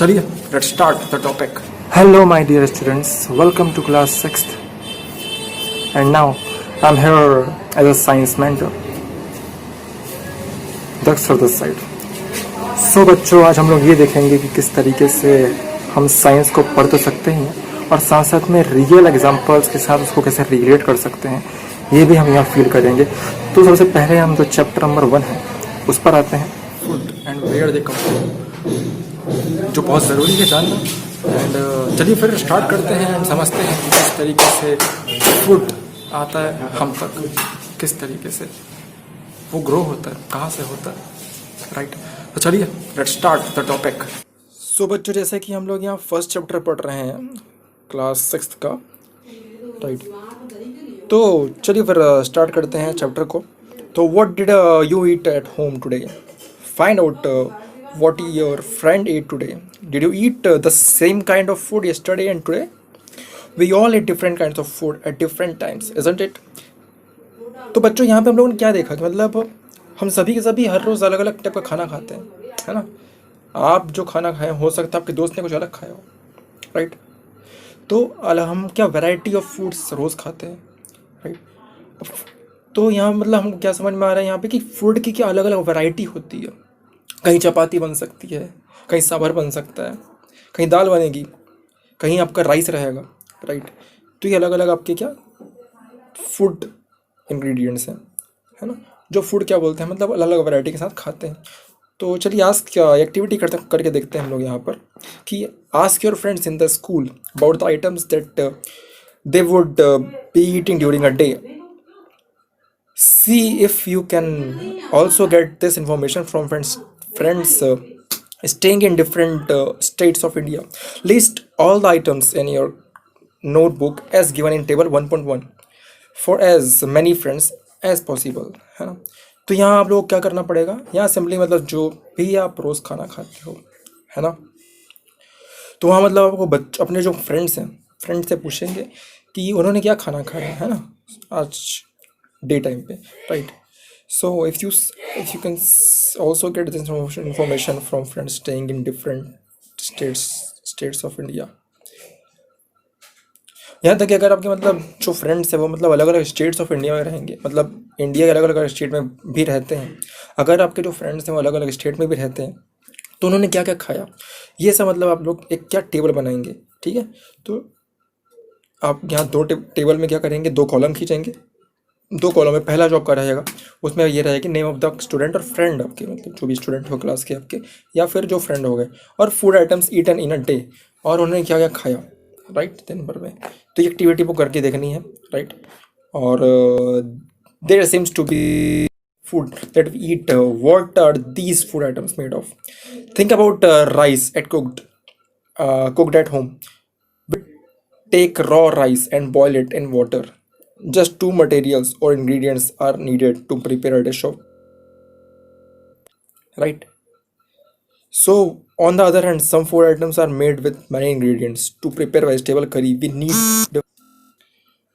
चलिए let's start the topic. Hello, my dear students. Welcome to class 6th. And now I'm here as a science mentor. That's for this side. So बच्चों, आज हम लोग ये देखेंगे कि किस तरीके से हम साइंस को पढ़ तो सकते हैं और साथ साथ में रियल एग्जांपल्स के साथ उसको कैसे रिलेट कर सकते हैं, ये भी हम यहाँ फील करेंगे। तो सबसे पहले हम जो चैप्टर नंबर 1 है उस पर आते हैं, food and where they come from, जो बहुत ज़रूरी है जानना। एंड चलिए फिर स्टार्ट करते हैं एंड समझते हैं कि किस तरीके से फूड आता है हम तक, किस तरीके से वो ग्रो होता है, कहाँ से होता है, राइट। तो चलिए लेट्स स्टार्ट द टॉपिक। सो बच्चों, जैसे कि हम लोग यहाँ फर्स्ट चैप्टर पढ़ रहे हैं क्लास 6 का, राइट। तो चलिए फिर स्टार्ट करते हैं चैप्टर को। तो what did you eat at home today? Find out what your friend ate today. Did you eat the same kind of food yesterday and today? We all eat different kinds of food at different times, isn't it? तो बच्चों, यहाँ पे हम लोगों ने क्या देखा कि मतलब हम सभी के सभी हर रोज़ अलग अलग टाइप का खाना खाते हैं, है ना। आप जो खाना खाएं, हो सकता है आपके दोस्त ने कुछ अलग खाया हो, राइट। तो हम क्या वैरायटी ऑफ फूड्स रोज़ खाते हैं, राइट। तो यहाँ मतलब हमको क्या समझ में आ रहा है यहाँ पे कि फूड की क्या अलग अलग वैरायटी होती है। कहीं चपाती बन सकती है, कहीं सांभर बन सकता है, कहीं दाल बनेगी, कहीं आपका राइस रहेगा, राइट। तो ये अलग अलग आपके क्या फूड इंग्रेडिएंट्स हैं, है ना, जो फूड क्या बोलते हैं, मतलब अलग अलग वैरायटी के साथ खाते हैं। तो चलिए आज क्या एक्टिविटी करके देखते हैं हम लोग यहाँ पर कि ask your friends in the school about the items that they would be eating during a day. See if you can also get this information from friends staying in different states of India. List all the items in your notebook as given in table 1.1 for as many friends as possible, है ना। तो यहाँ आप लोगों को क्या करना पड़ेगा, यहाँ सिंपली मतलब जो भी आप रोज़ खाना खाते हो, है ना, तो वहाँ मतलब आपको अपने जो फ्रेंड्स हैं, फ्रेंड से पूछेंगे कि उन्होंने क्या खाना खाया है ना आज डे टाइम पे, right. So if you can also get this information from friends staying in different states of India. यहाँ तक कि अगर आपके मतलब जो फ्रेंड्स है वो मतलब अलग अलग स्टेट्स ऑफ इंडिया में रहेंगे, मतलब इंडिया के अलग अलग स्टेट में भी रहते हैं, अगर आपके जो फ्रेंड्स हैं वो अलग अलग स्टेट में भी रहते हैं, तो उन्होंने क्या क्या खाया, ये सब मतलब आप लोग एक क्या टेबल बनाएंगे, ठीक है। तो आप यहाँ दो टेबल में क्या करेंगे, दो कॉलम खींचेंगे। दो कॉलम में पहला जो आपका रहेगा उसमें ये रहेगा कि नेम ऑफ द स्टूडेंट और फ्रेंड आपके, मतलब जो भी स्टूडेंट हो क्लास के आपके, या फिर जो फ्रेंड हो गए, और food items eaten in a day, और उन्होंने क्या क्या खाया, राइट, दिन भर में। तो ये एक्टिविटी वो करके देखनी है, राइट। और there seems to be food that we eat. What are these food items made of? Think about rice cooked at home. Take raw rice and boil it in water. Just two materials or ingredients are needed to prepare a dish of, right. So on the other hand, some food items are made with many ingredients. To prepare vegetable curry we need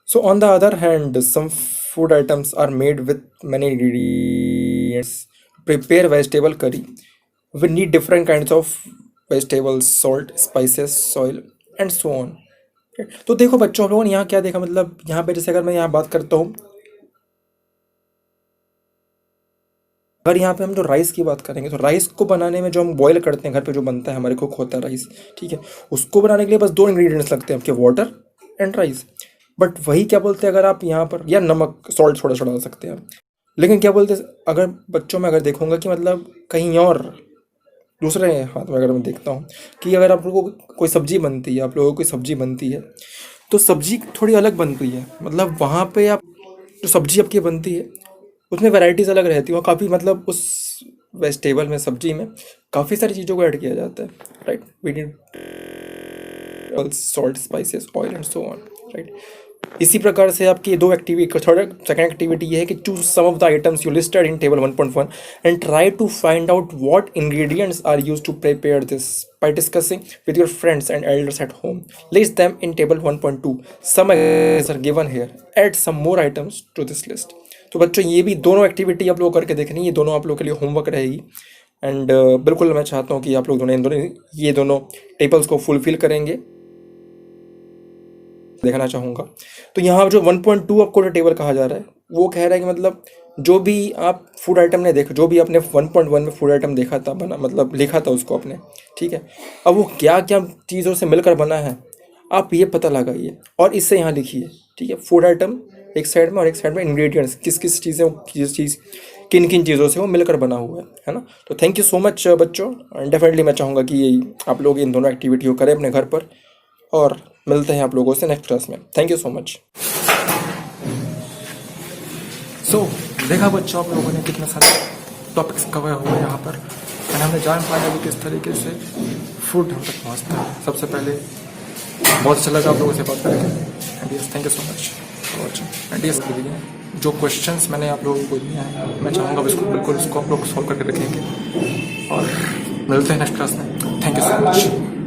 so on the other hand, some food items are made with many ingredients. To prepare vegetable curry we need different kinds of vegetables, salt, spices, soil and so on. तो देखो बच्चों, हम लोगों ने यहाँ क्या देखा, मतलब यहाँ पे जैसे अगर मैं यहाँ बात करता हूँ, अगर यहाँ पे हम जो राइस की बात करेंगे, तो राइस को बनाने में जो हम बॉईल करते हैं घर पे, जो बनता है हमारे कुक होता है राइस, ठीक है, उसको बनाने के लिए बस दो इंग्रेडिएंट्स लगते हैं आपके, वाटर एंड राइस। बट वही क्या बोलते हैं, अगर आप यहाँ पर या नमक सॉल्ट थोड़ा सा डाल सकते हैं आप, लेकिन क्या बोलते हैं, अगर बच्चों में अगर देखूंगा कि मतलब कहीं और दूसरे हाथ में अगर मैं देखता हूँ कि अगर आप लोगों को कोई सब्जी बनती है, आप लोगों को कोई सब्जी बनती है, तो सब्जी थोड़ी अलग बनती है, मतलब वहाँ पे आप जो सब्जी आपकी बनती है उसमें वैराइटीज़ अलग रहती है, और काफ़ी मतलब उस वेजिटेबल में, सब्जी में काफ़ी सारी चीज़ों को ऐड किया जाता है, right. We need salt, spices, oil and so on, right. इसी प्रकार से आपकी दो एक्टिविटी, थर्ड सेकंड एक्टिविटी ये है कि choose some of the items you listed in table 1.1 and try to find out what ingredients are used to prepare this by discussing with your friends and elders at home. List them in table 1.2. Some examples are given here. Add some more items to this list. तो बच्चों, ये भी दोनों activity आप लोग करके देखनी है, ये दोनों आप लोगों के लिए होमवर्क रहेगी। एंड बिल्कुल मैं चाहता हूँ कि आप लोग ये दोनों टेबल्स को फुलफिल करेंगे, देखना चाहूँगा। तो यहाँ जो 1.2 आपको जो टेबल कहा जा रहा है वो कह रहा है कि मतलब जो भी आप फूड आइटम ने देखा, जो भी आपने 1.1 में फूड आइटम देखा था, बना मतलब लिखा था उसको आपने, ठीक है, अब वो क्या क्या चीज़ों से मिलकर बना है आप ये पता लगाइए और इससे यहाँ लिखिए, ठीक है। फूड आइटम एक साइड में और एक साइड में इंग्रेडिएंट्स, किस किस चीज़ें, किस चीज़ किन किन चीज़ों से वो मिलकर बना हुआ है ना। तो थैंक यू सो मच बच्चों, डेफिनेटली मैं चाहूँगा कि आप लोग इन दोनों एक्टिविटी को करें अपने घर पर, और मिलते हैं आप लोगों से नेक्स्ट क्लास में। Thank you so much. So देखा बच्चों आप लोगों ने कितने सारे टॉपिक्स कवर हुए यहाँ पर, और हमने जान पाया कि किस तरीके से फूड हम तक पहुँचता है। सबसे पहले बहुत अच्छा लगा आप लोगों से बात करके, and yes thank you so much for watching. And yes जो क्वेश्चंस मैंने आप लोगों को दिए हैं मैं चाहूँगा इसको बिल्कुल इसको आप लोग सॉल्व करके रखेंगे, और मिलते हैं नेक्स्ट क्लास में। Thank you so much.